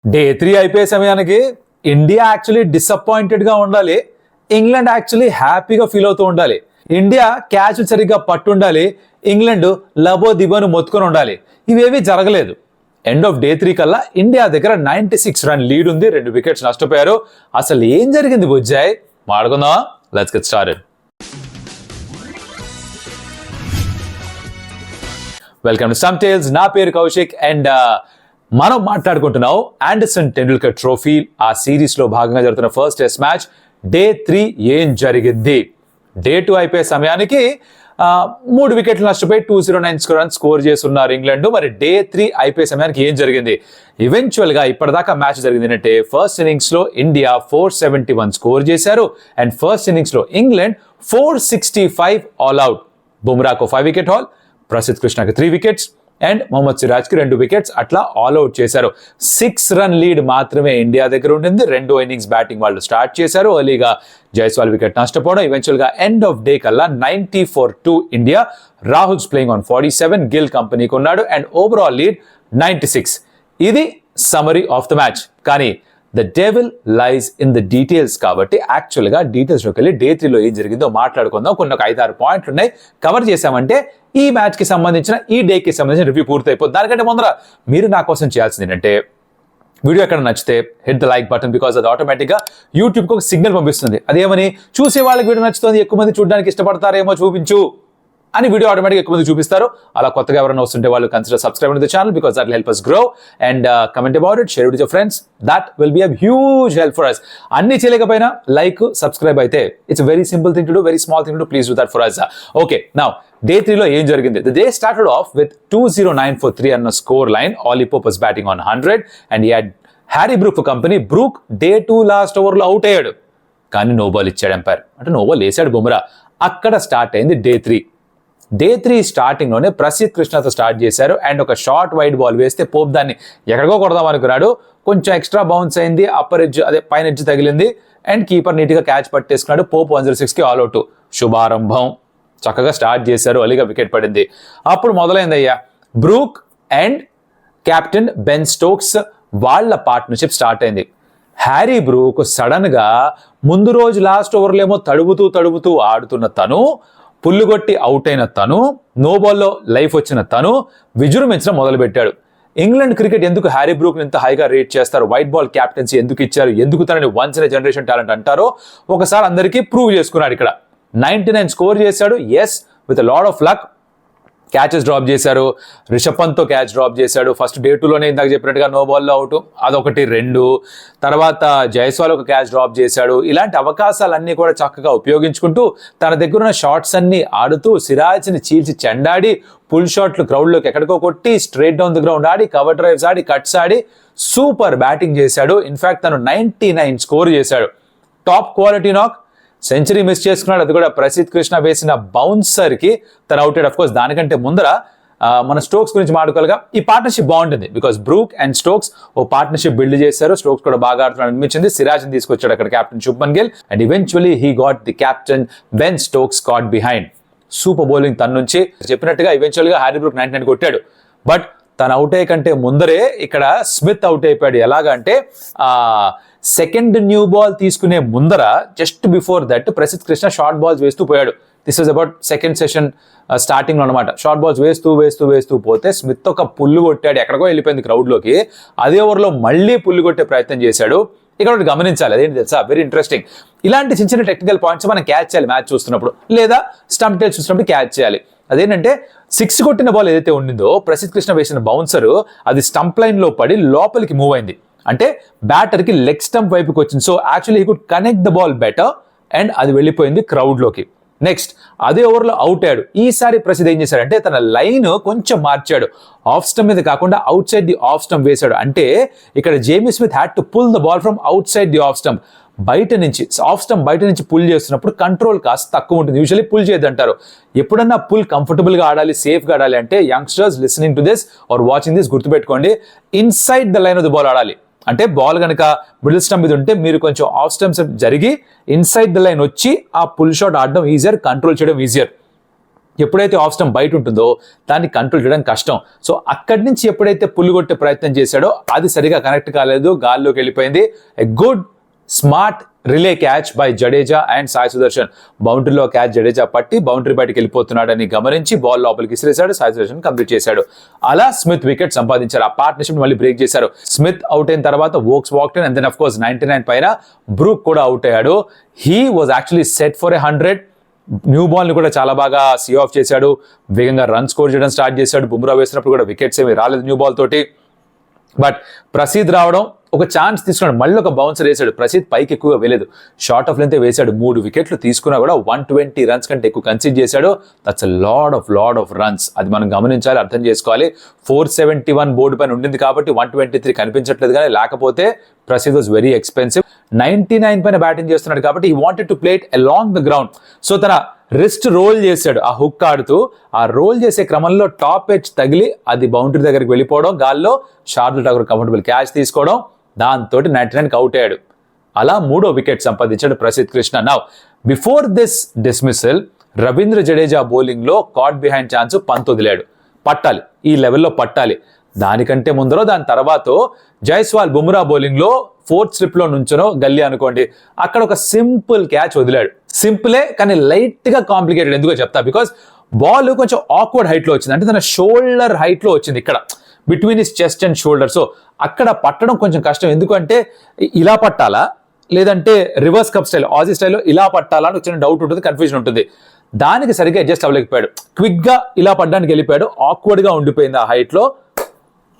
Day 3 అయిపోయే సమయానికి India actually డిసప్పాయింటెడ్గా ఉండాలి, ఇంగ్లాండ్ యాక్చువల్లీ హ్యాపీగా ఫీల్ అవుతూ ఉండాలి. ఇండియా క్యాచ్ సరిగ్గా పట్టుండాలి, ఇంగ్లాండ్ లబో దిబోను మొత్తుకొని ఉండాలి. ఇవేవి జరగలేదు. ఎండ్ ఆఫ్ డే 3 కల్లా ఇండియా దగ్గర 96 రన్ లీడ్ ఉంది, 2 వికెట్స్ నష్టపోయారు. అసలు ఏం జరిగింది బుజ్జాయ్, మాట్లాడుకుందామా? Let's get started. Welcome to some tales. నా పేరు కౌశిక్ అండ్ మనం మాట్లాడుకుంటున్నాం ఆండర్సన్ టెండూల్కర్ ట్రోఫీ ఆ సిరీస్ లో భాగంగా జరుగుతున్న ఫస్ట్ టెస్ట్ మ్యాచ్. డే 3 ఏం జరిగింది? డే 2 అయిపోయే సమయానికి 3 వికెట్లు నష్టపోయి 209 రన్స్ స్కోర్ చేస్తున్నారు ఇంగ్లాండ్. మరి డే 3 అయిపోయే సమయానికి ఏం జరిగింది? ఈవెన్చువల్ గా ఇప్పటిదాకా మ్యాచ్ జరిగింది అంటే ఫస్ట్ ఇన్నింగ్స్ లో ఇండియా 471 స్కోర్ చేశారు అండ్ ఫస్ట్ ఇన్నింగ్స్ లో ఇంగ్లాండ్ 465 ఆల్ అవుట్. బుమ్రాకు 5 వికెట్ హాల్, ప్రసిద్ధ్ కృష్ణకి 3 వికెట్స్ అండ్ మొహమ్మద్ సిరాజ్కి 2 వికెట్స్ అట్లా ఆల్ అవుట్ చేశారు. 6 రన్ లీడ్ మాత్రమే ఇండియా దగ్గర ఉంటుంది. 2 ఇన్నింగ్స్ బ్యాటింగ్ వాళ్ళు స్టార్ట్ చేశారు. ఎర్లీగా జైస్వాల్ వికెట్ నష్టపోవడం, ఈవెన్చువల్ గా ఎండ్ ఆఫ్ డే కల్లా 90 India. Rahul's playing on 47, Gill కంపెనీకి ఉన్నాడు అండ్ ఓవరాల్ లీడ్ 96. ఇది సమరీ ఆఫ్ ద మ్యాచ్. కానీ the devil lies in the details కాబట్టి యాక్చువల్గా డీటెయిల్స్లోకి వెళ్ళి డే 3లో ఏం జరిగిందో మాట్లాడుకుందాం. కొన్ని ఒక 5-6 పాయింట్లు ఉన్నాయి, కవర్ చేశామంటే ఈ మ్యాచ్కి సంబంధించిన ఈ డేకి సంబంధించిన రివ్యూ పూర్తయిపోతుంది. దానికంటే ముందర మీరు నా కోసం చేయాల్సింది ఏంటంటే వీడియో ఎక్కడ నచ్చితే hit the like button, because అది ఆటోమేటిక్గా యూట్యూబ్కి ఒక సిగ్నల్ పంపిస్తుంది. అదేమని, చూసే వాళ్ళకి వీడియో నచ్చుతుంది, ఎక్కువ మంది చూడడానికి ఇష్టపడతారేమో చూపించు అని వీడియో ఆటోమేటిక్గా ఎక్కువ మంది చూపిస్తారు. అలా కొత్తగా ఎవరైనా వస్తుంటే వాళ్ళు consider subscribe to the channel because that will help us grow and comment about it, share it with your friends. That will be a huge help for us. అన్ని చేయలేకపోయినా లైక్, సబ్స్క్రైబ్ అయితే it's a very simple thing to do, very small thing to do. Please do that for us. Okay, now day 3లో ఏం జరిగింది? The day started off with 209 for 3 అన్న score line. Ollie Pope was batting on 100 and he had Harry Brook company. Brook day 2 last ఓవర్లో out అయ్యాడు, కానీ no ball ఇచ్చాడు umpire, అంటే no ball వేసాడు బుమ్రా. అక్కడ స్టార్ట్ అయింది డే 3 స్టార్టింగ్ లోనే ప్రసిద్ధ్ కృష్ణతో స్టార్ట్ చేశారు అండ్ ఒక షార్ట్ వైడ్ బాల్ వేస్తే పోప్ దాన్ని ఎక్కడికో కొడదాం అనుకున్నాడు. కొంచెం ఎక్స్ట్రా బౌన్స్ అయింది, అప్పర్ ఎడ్జ్ అదే పైన ఎడ్జ్ తగిలింది అండ్ కీపర్ నీట్గా క్యాచ్ పట్టేసుకున్నాడు. పోప్ 106కి ఆల్ అవుట్. శుభారంభం, చక్కగా స్టార్ట్ చేశారు, అలీగా వికెట్ పడింది. అప్పుడు మొదలైందయ్యా Brook and captain Ben Stokes వాళ్ళ పార్ట్నర్షిప్ స్టార్ట్ అయింది. హ్యారీ బ్రూక్ సడన్ గా ముందు రోజు లాస్ట్ ఓవర్లో ఏమో తడుపుతూ ఆడుతున్న తను, పుల్లుగొట్టి అవుట్ అయిన తను, నో బాల్లో లైఫ్ వచ్చిన తను విజృంభించడం మొదలుపెట్టాడు. ఇంగ్లాండ్ క్రికెట్ ఎందుకు హ్యారీ బ్రూక్ని ఇంత హైగా రేట్ చేస్తారు, వైట్ బాల్ క్యాప్టెన్సీ ఎందుకు ఇచ్చారు, ఎందుకు తనని వన్స్ ఇన్ జనరేషన్ టాలెంట్ అంటారో ఒకసారి అందరికీ ప్రూవ్ చేసుకున్నాడు. ఇక్కడ 99 స్కోర్ చేశాడు. Yes, with lot of luck catches drop చేశారు. రిషబ్ పంత్తో క్యాచ్ డ్రాప్ చేశాడు. ఫస్ట్ డే 2లోనే ఇందాక చెప్పినట్టుగా నో బాల్లో అవుట్, అదొకటి 2. తర్వాత జైస్వాల్ ఒక క్యాచ్ డ్రాప్ చేశాడు. ఇలాంటి అవకాశాలన్నీ కూడా చక్కగా ఉపయోగించుకుంటూ తన దగ్గర ఉన్న షాట్స్ అన్ని ఆడుతూ సిరాజ్ని చీల్చి చెండాడి, పుల్ షాట్లు క్రౌడ్లోకి ఎక్కడికో కొట్టి, straight down the ground Audi, cover drives Audi, cuts Audi super batting చేశాడు. ఇన్ఫాక్ట్ తను 99 స్కోర్ చేశాడు. టాప్ క్వాలిటీ నాక్. సెంచరీ మిస్ చేసుకున్నాడు, అది కూడా ప్రసిద్ధ్ కృష్ణ వేసిన బౌన్సర్కి తను అవుట్. అఫ్ కోర్స్ దానికంటే ముందర మన స్టోక్స్ గురించి మాట్లాడుకోవాలిగా. ఈ పార్ట్నర్షిప్ బాగుంటుంది బికాస్ బ్రూక్ అండ్ స్టోక్స్ ఓ పార్ట్నర్షిప్ బిల్డ్ చేశారు. స్టోక్స్ కూడా బాగా ఆడుతున్నాడు అనిపించింది. సిరాజ్ని తీసుకొచ్చాడు అక్కడ captain Shubman Gill and eventually he got the captain Ben Stokes caught behind. Super bowling తన నుంచి. చెప్పినట్టుగా ఈవెన్చువల్గా హ్యారీ బ్రూక్ 99 కొట్టాడు, బట్ తను అవుట్ అయ్యే కంటే ముందరే ఇక్కడ స్మిత్ అవుట్ అయిపోయాడు. ఎలాగంటే సెకండ్ న్యూ బాల్ తీసుకునే ముందర just before that Prasidh Krishna short balls వేస్తూ పోయాడు. This was about second session స్టార్టింగ్లో అనమాట. షార్ట్ బాల్స్ వేస్తూ పోతే స్మిత్ ఒక పుల్లు కొట్టాడు, ఎక్కడికో వెళ్ళిపోయింది క్రౌడ్లోకి. అదే ఓవర్లో మళ్ళీ పుల్లు కొట్టే ప్రయత్నం చేశాడు. ఇక్కడ ఒకటి గమనించాలి, అదేంటి తెలుసా, వెరీ ఇంట్రెస్టింగ్. ఇలాంటి చిన్న టెక్నికల్ పాయింట్స్ మనం క్యాచ్ చేయాలి మ్యాచ్ చూస్తున్నప్పుడు, లేదా స్టంప్ టెస్ట్ చూస్తున్నప్పుడు క్యాచ్ చేయాలి. అదేంటంటే 6 కొట్టిన బాల్ ఏదైతే ఉండిందో ప్రసిద్ధ్ కృష్ణ వేసిన బౌన్సర్ అది స్టంప్ లైన్లో పడి లోపలికి మూవ్ అయింది, అంటే బ్యాటర్కి లెగ్ స్టంప్ వైపుకి వచ్చింది. So actually he could connect the ball better and అది వెళ్ళిపోయింది క్రౌడ్లోకి. నెక్స్ట్ అదే ఓవర్లో అవుట్ అయ్యాడు. ఈసారి ప్రసిద్ధ్ ఏం చేశాడంటే తన లైన్ కొంచెం మార్చాడు, ఆఫ్ స్టంప్ మీద కాకుండా outside the off stump వేశాడు. అంటే ఇక్కడ Jamie Smith had to pull the ball from outside the off stump. బయట నుంచి ఆఫ్ స్టంప్ బయట నుంచి పుల్ చేస్తున్నప్పుడు కంట్రోల్ కాస్త తక్కువ ఉంటుంది. యూజువల్లీ పుల్ చేయొద్దంటారు. ఎప్పుడన్నా పుల్ కంఫర్టబుల్గా ఆడాలి, సేఫ్గా ఆడాలి అంటే youngsters listening to this or watching this గుర్తుపెట్టుకోండి, inside the line of the ball ఆడాలి. అంటే బాల్ కనుక మిడిల్ స్టంప్ మీద ఉంటే మీరు కొంచెం ఆఫ్ స్టంప్ జరిగి ఇన్సైడ్ ద లైన్ వచ్చి ఆ పుల్ షాట్ ఆడడం ఈజియర్, కంట్రోల్ చేయడం ఈజియర్. ఎప్పుడైతే ఆఫ్ స్టంప్ బయట ఉంటుందో దాన్ని కంట్రోల్ చేయడం కష్టం. సో అక్కడి నుంచి ఎప్పుడైతే పుల్లు కొట్టే ప్రయత్నం చేశాడో అది సరిగా కనెక్ట్ కాలేదు, గాల్లోకి వెళ్ళిపోయింది. A good smart relay catch by Jadeja and Sai Sudharsan. బౌండరీలో క్యాచ్ జడేజా పట్టి బౌండరీ బయటకు వెళ్ళిపోతున్నాడని గమనించి బాల్ లోపలికి విసిరేశాడు, సాయి సుదర్శన్ కంప్లీట్ చేశాడు. అలా స్మిత్ వికెట్ సంపాదించారు. ఆ పార్ట్నర్షిప్ మళ్ళీ బ్రేక్ చేశారు. స్మిత్ అవుట్ అయిన తర్వాత Woakes walked and then of course 99 పైన బ్రూక్ కూడా అవుట్ అయ్యాడు. He was actually set for 100. New ball ని కూడా చాలా బాగా సీ ఆఫ్ చేశాడు, వేగంగా రన్ స్కోర్ చేయడం స్టార్ట్ చేశాడు. బుమ్రా వేసినప్పుడు కూడా వికెట్స్ ఏమి రాలేదు న్యూ బాల్ తోటి. బట్ ప్రసీద్ రావడం, ఒక ఛాన్స్ తీసుకున్నాడు, మళ్ళీ ఒక బౌన్సర్ వేశాడు. ప్రసీద్ పైకి ఎక్కువగా వేయలేదు, షార్ట్ ఆఫ్ లెంత్ వేశాడు. 3 వికెట్లు తీసుకున్నా కూడా 120 రన్స్ కంటే ఎక్కువ కన్సీడ్ చేశాడు. That's a lot of runs. అది మనం గమనించాలి, అర్థం చేసుకోవాలి. 471 బోర్డు పైన ఉండింది కాబట్టి 123 కనిపించట్లేదు, కానీ లేకపోతే ప్రసీద్ వాజ్ వెరీ ఎక్స్పెన్సివ్. 99 పైన బ్యాటింగ్ చేస్తున్నాడు కాబట్టి he wanted to play it along the ground. So తన రిస్ట్ రోల్ చేశాడు ఆ హుక్ ఆడుతూ. ఆ రోల్ చేసే క్రమంలో టాప్ ఎడ్జ్ తగిలి అది బౌండరీ దగ్గరికి వెళ్ళిపోవడం, గాల్లో శార్దుల్ ఠాకూర్ కంఫర్టబుల్ క్యాచ్ తీసుకోవడం, దాంతో 99కి అవుట్ అయ్యాడు. అలా 3వ వికెట్ సంపాదించాడు Prasidh Krishna. Now before this dismissal Ravindra Jadeja bowling లో కాట్ బిహైండ్ ఛాన్స్ పంత్ వదిలాడు. పట్టాలి, ఈ లెవెల్లో పట్టాలి. దానికంటే ముందరో దాని తర్వాత జైస్వాల్ బుమ్రా బౌలింగ్ లో 4th స్లిప్ లో నుంచునో గల్లీ అనుకోండి, అక్కడ ఒక సింపుల్ క్యాచ్ వదిలాడు. సింపులే కానీ లైట్ గా కాంప్లికేటెడ్. ఎందుకో చెప్తా. బికాస్ బాల్ కొంచెం ఆక్వర్డ్ హైట్ లో వచ్చింది, అంటే తన షోల్డర్ హైట్ లో వచ్చింది, ఇక్కడ between his chest and shoulder. So అక్కడ పట్టడం కొంచెం కష్టం. ఎందుకంటే ఇలా పట్టాలా లేదంటే రివర్స్ కప్ స్టైల్ ఆజీ స్టైల్లో ఇలా పట్టాలా అని వచ్చిన డౌట్ ఉంటుంది, కన్ఫ్యూజన్ ఉంటుంది. దానికి సరిగ్గా అడ్జస్ట్ అవ్వలేకపోయాడు. క్విక్ గా ఇలా పడ్డానికి వెళ్ళిపోయాడు, ఆక్వర్డ్ గా ఉండిపోయింది, ఆ హైట్ లో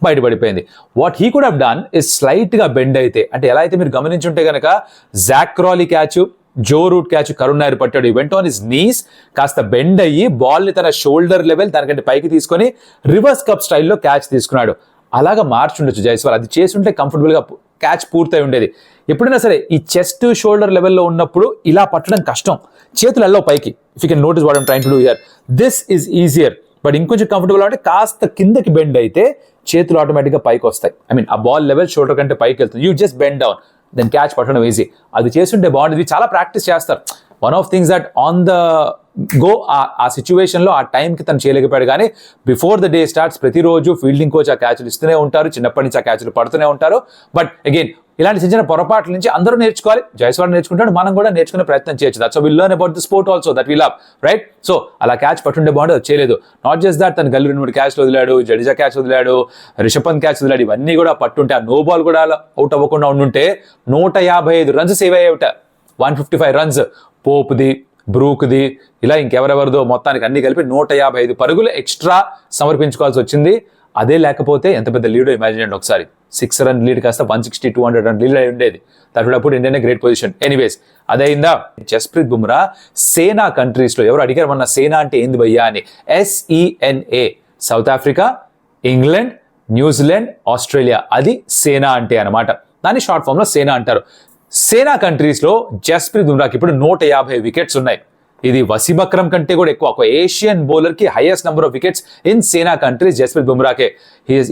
బయటపడిపోయింది. What he could have done is slight గా బెండ్ అయితే, అంటే ఎలా అయితే మీరు గమనించుంటే కనుక Jack Crawley catch, Joe Root catch Karun Nair పట్టాడు. He went on his knees, కాస్త బెండ్ అయ్యి బాల్ ని తన షోల్డర్ లెవెల్ దానికంటే పైకి తీసుకొని రివర్స్ కప్ స్టైల్లో క్యాచ్ తీసుకున్నాడు. అలాగా మార్చుండొచ్చు జైస్వాల్. అది చేస్తుంటే కంఫర్టబుల్ గా క్యాచ్ పూర్తయి ఉండేది. ఎప్పుడైనా సరే ఈ చెస్ట్ షోల్డర్ లెవెల్లో ఉన్నప్పుడు ఇలా పట్టడం కష్టం, చేతులు ఎల్లో పైకి. If you can notice what I'm trying to do here, this is easier. But ఇంకొంచెం కంఫర్టబుల్ అంటే కాస్త కిందకి బెండ్ అయితే చేతులు ఆటోమేటిక్గా పైకి వస్తాయి. ఐ మీన్ ఆ బాల్ లెవెల్ షోల్డర్ కంటే పైకి వెళ్తుంది. You just bend down, then catch పట్టడం ఈజీ. అది చేస్తుంటే బాగుంటుంది. చాలా ప్రాక్టీస్ చేస్తారు. One of things that on the go ఆ సిచ్యువేషన్లో ఆ టైంకి తను చేయలేకపోయాడు. కానీ బిఫోర్ ద డే స్టార్ట్స్ ప్రతిరోజు ఫీల్డింగ్ కోచ్ ఆ క్యాచ్లు ఇస్తూనే ఉంటారు, చిన్నప్పటి నుంచి ఆ క్యాచ్లు పడుతూనే ఉంటారు. బట్ అగైన్ ఇలాంటి చిన్న పొరపాట్ల నుంచి అందరూ నేర్చుకోవాలి. జైస్వాల్ నేర్చుకుంటాడు, మనం కూడా నేర్చుకునే ప్రయత్నం చేయొచ్చు. That's how we learn about the sport also that we love, right? So అలా క్యాచ్ పట్టుండే బాగుంటుంది, అది చేయలేదు. నాట్ జస్ట్ దట్, తను గల్లి 2-3 క్యాచ్లు వదిలాడు, జడేజా క్యాచ్ వదిలాడు, రిషబ్ పంత్ క్యాచ్ వదిలాడు. ఇవన్నీ కూడా పట్టుంటే, ఆ నో బాల్ కూడా అవుట్ అవ్వకుండా ఉండుంటే 155 రన్స్ సేవ్ అయ్యేట. 155 రన్స్ పోపుది, బ్రూక్ది, ఇలా ఇంకెవరెవరిదో మొత్తానికి అన్ని కలిపి 155 పరుగులు ఎక్స్ట్రా సమర్పించుకోవాల్సి వచ్చింది. అదే లేకపోతే ఎంత పెద్ద లీడో ఇమాజిన్ చేయండి ఒకసారి. 6 రన్ లీడ్ కాస్త 160, 200 రన్ లీడ్ అయి ఉండేది. తప్పుడు ఇండియా గ్రేట్ పొజిషన్. ఎనీవేస్ అదైందా. జస్ప్రీత్ బుమ్రా సేనా కంట్రీస్ లో, ఎవరు అడిగారు మొన్న సేనా అంటే ఏంది భయ్యా అని. SENA, south Africa, England, New Zealand, Australia, అది సేనా అంటే అనమాట. దాన్ని షార్ట్ ఫామ్ లో సేనా అంటారు. సేనా కంట్రీస్ లో జస్ప్రీత్ బుమ్రాకి ఇప్పుడు 150 వికెట్స్ ఉన్నాయి. ఇది వసీం అక్రమ్ కంటే కూడా ఎక్కువ. ఒక ఏషియన్ బౌలర్ కి highest number of wickets in SENA countries Jasprit బుమ్రాకే.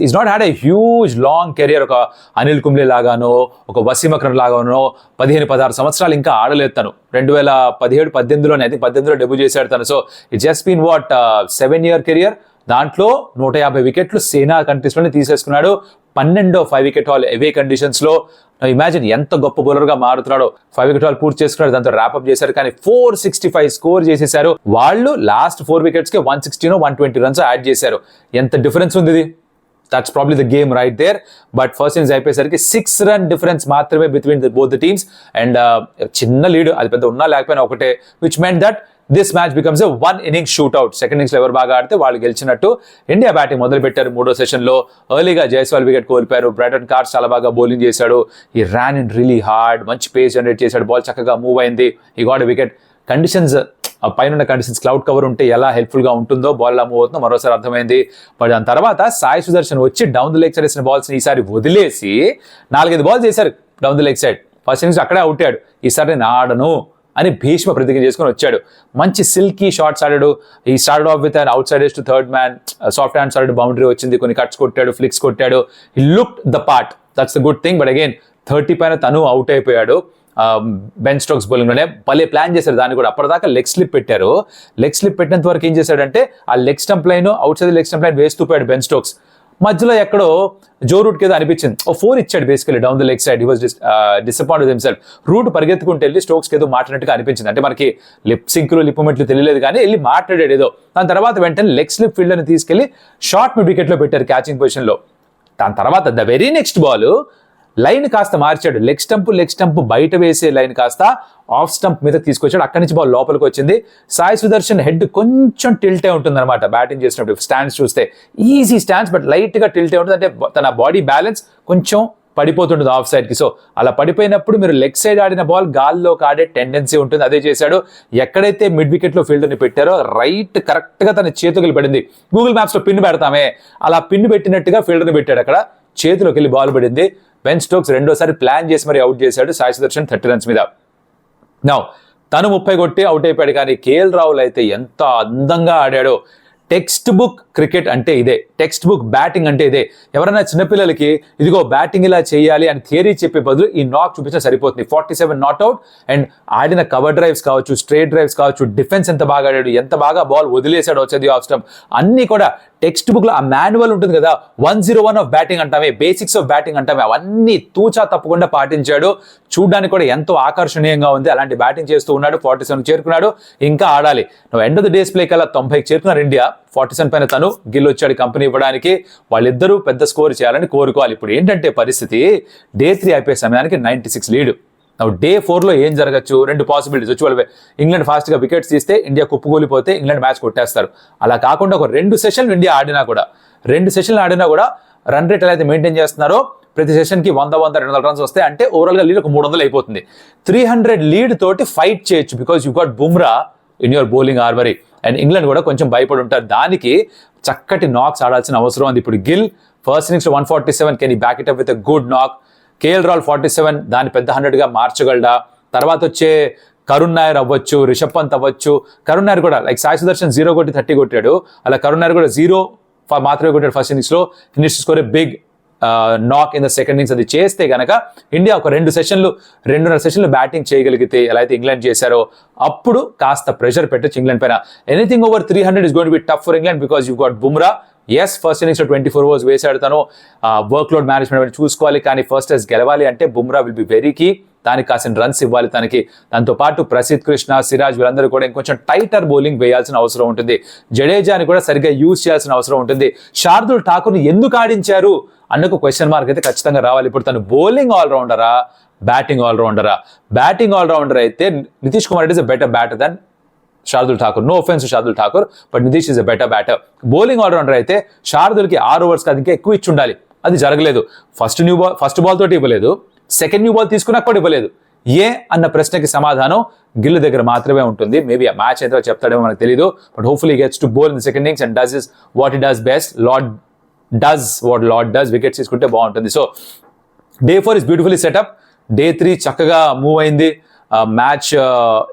Is not had a huge long career. ఒక అనిల్ కుంబ్లే లాగానో, ఒక వసీం అక్రమ్ లాగానో 15-16 సంవత్సరాలు ఇంకా ఆడలేదు తను. 2017-18లోనే, అది 18లో డెబ్యూ చేశాడు తను. So it just been 7-year career. దాంట్లో 150 వికెట్లు సేనా కంట్రీస్ లోనే తీసేసుకున్నాడు. 12వ 5 వికెట్ హాల్ అవే కండిషన్స్ లో. ఇమాజిన్ ఎంత గొప్ప బౌలర్ గా మారుతున్నాడో. 5 వికెట్ హాల్ పూర్తి చేసుకున్నాడు, దాంతో ర్యాప్అప్ చేశారు. కానీ 465 స్కోర్ చేసేశారు వాళ్ళు. లాస్ట్ 4 వికెట్స్ కి 160-120 రన్స్ యాడ్ చేశారు. ఎంత డిఫరెన్స్ ఉంది ఇది. That's probably the game right there. But first innings అయిపోయేసరికి 6 run డిఫరెన్స్ మాత్రమే between both the teams. And చిన్న లీడ్, అది పెద్ద ఉన్నా లేకపోయినా ఒకటే. Which meant that this match becomes a 1 innings shootout. Second innings లో ఎవరు బాగా ఆడితే వాళ్ళు గెలిచినట్టు. ఇండియా బ్యాటింగ్ మొదలు పెట్టారు 3వ సెషన్లో. ఎర్లీగా జైస్వాల్ వికెట్ కోల్పోయారు. బ్రైటన్ కార్స్ చాలా బాగా బౌలింగ్ చేశాడు. ఈ ర్యాన్ ఇన్ రియలీ హార్డ్, మంచి పేస్ జనరేట్ చేశాడు. బాల్ చక్కగా మూవ్ అయింది. ఈ గాట్ వికెట్. కండిషన్స్, పైన కండిషన్స్ క్లౌడ్ కవర్ ఉంటే ఎలా హెల్ప్ఫుల్ గా ఉంటుందో బాల్ ఎలా మూవ్ అవుతుందో మరోసారి అర్థమైంది. బట్ దాని తర్వాత సాయి సుదర్శన్ వచ్చి డౌన్ ద లెగ్ సైడ్ వేసిన బాల్స్ ఈసారి వదిలేసి 4-5 బాల్స్ చేశారు down the leg side. First innings అక్కడే అవుట్ అయ్యాడు. ఈసారి నేను ఆడను అని భీష్మ ప్రతిజ్ఞ చేసుకొని వచ్చాడు. మంచి సిల్కీ షాట్స్ ఆడాడు. ఈ started off with and out side to third man, soft hand side boundary వచ్చింది, కొన్ని కట్స్ కొట్టాడు, ఫ్లిక్స్ కొట్టాడు. హి looked the part, that's the good thing. But again 30 పైన తను అవుట్ అయిపోయాడు. బెన్ స్టోక్స్ బౌలింగ్లోనే భలే ప్లాన్ చేశారు దాన్ని కూడా. అప్పటిదాకా లెగ్ స్లిప్ పెట్టారు. లెగ్ స్లిప్ పెట్టినంత వరకు ఏం చేశాడంటే ఆ leg stump line out side leg stump line వేస్తూ పోయాడు బెన్ స్టోక్స్. మధ్యలో ఎక్కడో జో రూట్కి ఏదో అనిపించింది, ఓ 4 ఇచ్చాడు basically down the leg side. He was disappointed himself. Root పరిగెత్తుకుంటూ వెళ్ళి స్టోక్స్కి ఏదో మాట్లాడినట్టుగా అనిపించింది. అంటే మనకి లిప్ సింక్లు లిప్ మూమెంట్లు తెలియలేదు కానీ వెళ్ళి మాట్లాడాడు ఏదో. దాని తర్వాత వెంటనే లెగ్ స్లిప్ ఫీల్డర్ని తీసుకెళ్లి షార్ట్ మిడ్ వికెట్లో పెట్టారు క్యాచింగ్ పొజిషన్లో. దాని తర్వాత the very next ball line కాస్త మార్చాడు. లెగ్ స్టంప్ బయట వేసే లైన్ కాస్త ఆఫ్ స్టంప్ మీద తీసుకొచ్చాడు. అక్కడి నుంచి బాల్ లోపలికి వచ్చింది. సాయి సుదర్శన్ హెడ్ కొంచెం టిల్టే ఉంటుంది అనమాట బ్యాటింగ్ చేసినప్పుడు. స్టాండ్స్ చూస్తే ఈజీ స్టాండ్స్, బట్ లైట్గా టిల్టే ఉంటుంది. అంటే తన బాడీ బ్యాలెన్స్ కొంచెం పడిపోతుంటుంది ఆఫ్ సైడ్కి. సో అలా పడిపోయినప్పుడు మీరు లెగ్ సైడ్ ఆడిన బాల్ గాల్లోకి ఆడే టెండెన్సీ ఉంటుంది. అదే చేశాడు. ఎక్కడైతే మిడ్ వికెట్లో ఫీల్డర్ని పెట్టారో రైట్ కరెక్ట్గా తన చేతికి పడింది. గూగుల్ మ్యాప్స్లో పిన్ పెడతామే అలా పిన్ పెట్టినట్టుగా ఫీల్డర్ని పెట్టాడు. అక్కడ చేతిలోకి వెళ్ళి బాల్ పడింది. బెన్ స్టోక్స్ రెండోసారి ప్లాన్ చేసి మరి అవుట్ చేశాడు సాయి సుదర్శన్ 30 రన్స్ మీద. నౌ తను 30 కొట్టి అవుట్ అయిపోయాడు. కానీ కేఎల్ రాహుల్ అయితే ఎంత అందంగా ఆడాడో. టెక్స్ట్ బుక్ క్రికెట్ అంటే ఇదే, టెక్స్ట్ బుక్ బ్యాటింగ్ అంటే ఇదే. ఎవరైనా చిన్నపిల్లలకి ఇదిగో బ్యాటింగ్ ఇలా చేయాలి అని థియరీ చెప్పే బదులు ఈ నాక్ చూపించడం సరిపోతుంది. 47 నాట్అవుట్ అండ్ ఆడిన కవర్ డ్రైవ్స్ కావచ్చు, స్ట్రేట్ డ్రైవ్స్ కావచ్చు, డిఫెన్స్ ఎంత బాగా ఆడాడు, ఎంత బాగా బాల్ వదిలేశాడు వచ్చేది ఆఫ్ స్టంప్, అన్నీ కూడా టెక్స్ట్ బుక్ లో ఆ మాన్యువల్ ఉంటుంది కదా 101 ఆఫ్ బ్యాటింగ్ అంటామే, బేసిక్స్ ఆఫ్ బ్యాటింగ్ అంటామే, అవన్నీ తూచా తప్పకుండా పాటించాడు. చూడడానికి కూడా ఎంతో ఆకర్షణీయంగా ఉంది. అలాంటి బ్యాటింగ్ చేస్తూ ఉన్నాడు. 47 చేరుకున్నాడు. ఇంకా ఆడాలి. నువ్వు end of the days play కల్లా 90 చేరుకున్నారు ఇండియా. 47 పైన తను గిల్ వచ్చాడు కంపెనీ ఇవ్వడానికి. వాళ్ళిద్దరూ పెద్ద స్కోర్ చేయాలని కోరుకోవాలి. ఇప్పుడు ఏంటంటే పరిస్థితి డే 3 అయిపోయే సమయానికి 96 లీడ్. డే 4లో ఏం జరగచ్చు? 2 పాసిబిలిటీస్ వచ్చి వాళ్ళు ఇంగ్లాండ్ ఫాస్ట్గా వికెట్స్ తీస్తే ఇండియా కుప్పకూలిపోతే ఇంగ్లాండ్ మ్యాచ్ కొట్టేస్తారు. అలా కాకుండా ఒక 2 సెషన్లు ఇండియా ఆడినా కూడా రన్ రేట్ ఎలా అయితే మెయింటైన్ చేస్తున్నారో ప్రతి సెషన్కి 100-200 రన్స్ వస్తాయి. అంటే ఓవరాల్గా లీడ్ ఒక 300 అయిపోతుంది. 300 లీడ్ తోటి ఫైట్ చేయొచ్చు because you got Bumrah in your bowling ఆర్మరీ. And England కూడా కొంచెం భయపడి ఉంటారు. దానికి చక్కటి నాక్స్ ఆడాల్సిన అవసరం ఉంది. ఇప్పుడు గిల్ ఫస్ట్ ఇన్నింగ్స్ 147, కెన్ ఈ back it up with a good నాక్. కేఎల్ రాహుల్ 47, దాన్ని పెద్ద 100గా మార్చగలడా? తర్వాత వచ్చే కరుణ్ నాయర్ అవ్వచ్చు, రిషబ్ పంత్ అవ్వచ్చు. కరుణ్ నాయర్ కూడా లైక్ సాయి సుదర్శన్ 0 కొట్టి 30 కొట్టాడు. అలా కరుణ్ నాయర్ కూడా 0 మాత్రమే కొట్టాడు ఫస్ట్ ఇన్నింగ్స్లో. Finish score big knock in the second innings. అది చేస్తే గనక ఇండియా ఒక 2.5 సెషన్లు బ్యాటింగ్ చేయగలిగితే ఎలా అయితే ఇంగ్లాండ్ చేశారో అప్పుడు కాస్త ప్రెషర్ పెట్టచ్చు ఇంగ్లాండ్ పైన. Anything over 300 is going to be tough for England because you got Bumrah. Yes first ఇన్నింగ్స్లో 24 ఓవర్స్ వేసాడు తను. వర్క్ లోడ్ మేనేజ్మెంట్ చూసుకోవాలి. కానీ ఫస్ట్ టెస్ట్ గెలవాలి అంటే Bumrah will be very key. దానికి కాసిన రన్స్ ఇవ్వాలి తనకి. దాంతో పాటు ప్రసిద్ధ్ కృష్ణ, సిరాజ్ వీళ్ళందరూ కూడా ఇంకొంచెం టైటర్ బౌలింగ్ వేయాల్సిన అవసరం ఉంటుంది. జడేజాని కూడా సరిగ్గా యూజ్ చేయాల్సిన అవసరం ఉంటుంది. శార్దుల్ ఠాకూర్ని ఎందుకు ఆడించారు అన్నకు క్వశ్చన్ మార్క్ అయితే ఖచ్చితంగా రావాలి. ఇప్పుడు తను బౌలింగ్ ఆల్రౌండరా, బ్యాటింగ్ ఆల్రౌండరా? బ్యాటింగ్ ఆల్రౌండర్ అయితే Nitish Kumar Reddy is a better batter then Shardul Thakur. No offence to Shardul Thakur, but Nitish is a better batter. Bowling allrounder అయితే శార్దుల్కి 6 ఓవర్స్ కాదు ఇంకా ఎక్కువ ఇచ్చి ఉండాలి. అది జరగలేదు. ఫస్ట్ బాల్ తోటి ఇవ్వలేదు, సెకండ్ న్యూ బాల్ తీసుకున్నా కూడా ఇవ్వలేదు. ఏ అన్న ప్రశ్నకి సమాధానం గిల్ దగ్గర మాత్రమే ఉంటుంది. మేబీ ఆ మ్యాచ్ అయితే చెప్తాడేమో మనకు తెలియదు. But hopefully gets to bowl in the second innings and does is what he does best. Lord does wickets తీసుకుంటే బాగుంటుంది. So day 4 is beautifully setup. Day 3 చక్కగా మూవ్ అయింది. Match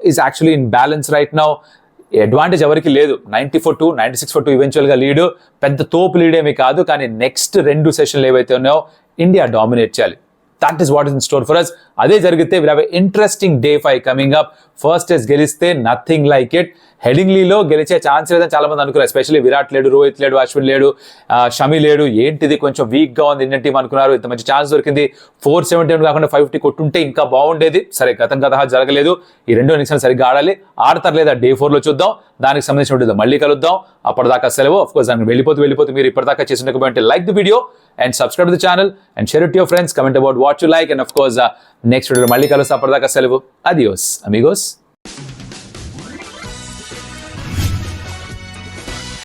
is actually in balance right now. Advantage ఎవరికి లేదు. 94-2, 96-2 ఈవెన్చువల్గా lead. పెద్ద తోపు lead ఏమీ కాదు. కానీ నెక్స్ట్ 2 సెషన్లు ఏవైతే ఉన్నాయో ఇండియా డామినేట్ చేయాలి. That is what is in store for us. అదే జరిగితే we'll have an interesting day 5 coming up. First test గెలిస్తే నథింగ్ లైక్ ఇట్. హెడింగ్లీలో గెలిచే ఛాన్స్ లేదని చాలా మంది అనుకున్నారు. ఎస్పెషల్లీ విరాట్ లేడు, రోహిత్ లేడు, అశ్విన్ లేడు, షమి లేడు. ఏంటిది కొంచెం వీక్గా ఉంది ఇండియన్ టీం అనుకున్నారు. ఇంత మంచి ఛాన్స్ దొరికింది. 470 కాకుండా 550 కొట్టుంటే ఇంకా బాగుండేది. సరే గతం జరగలేదు. ఈ 2 ఇన్నింగ్స్ సరిగ్గా ఆడాలి. ఆడతారు లేదా డే 4లో చూద్దాం. దానికి సంబంధించిన మళ్ళీ కలుద్దాం. అప్పటిదాకా సెలవు. ఆఫ్ కోర్స్ దానికి వెళ్ళిపోతూ మీరు ఇప్పటిదాకా చేసినటువంటి like the video and subscribe to the channel and share it to your friends. Comment about what you like and of course next video మళ్ళీ కలుస్తా. అప్పటిదాకా సెలవు. Adios amigos.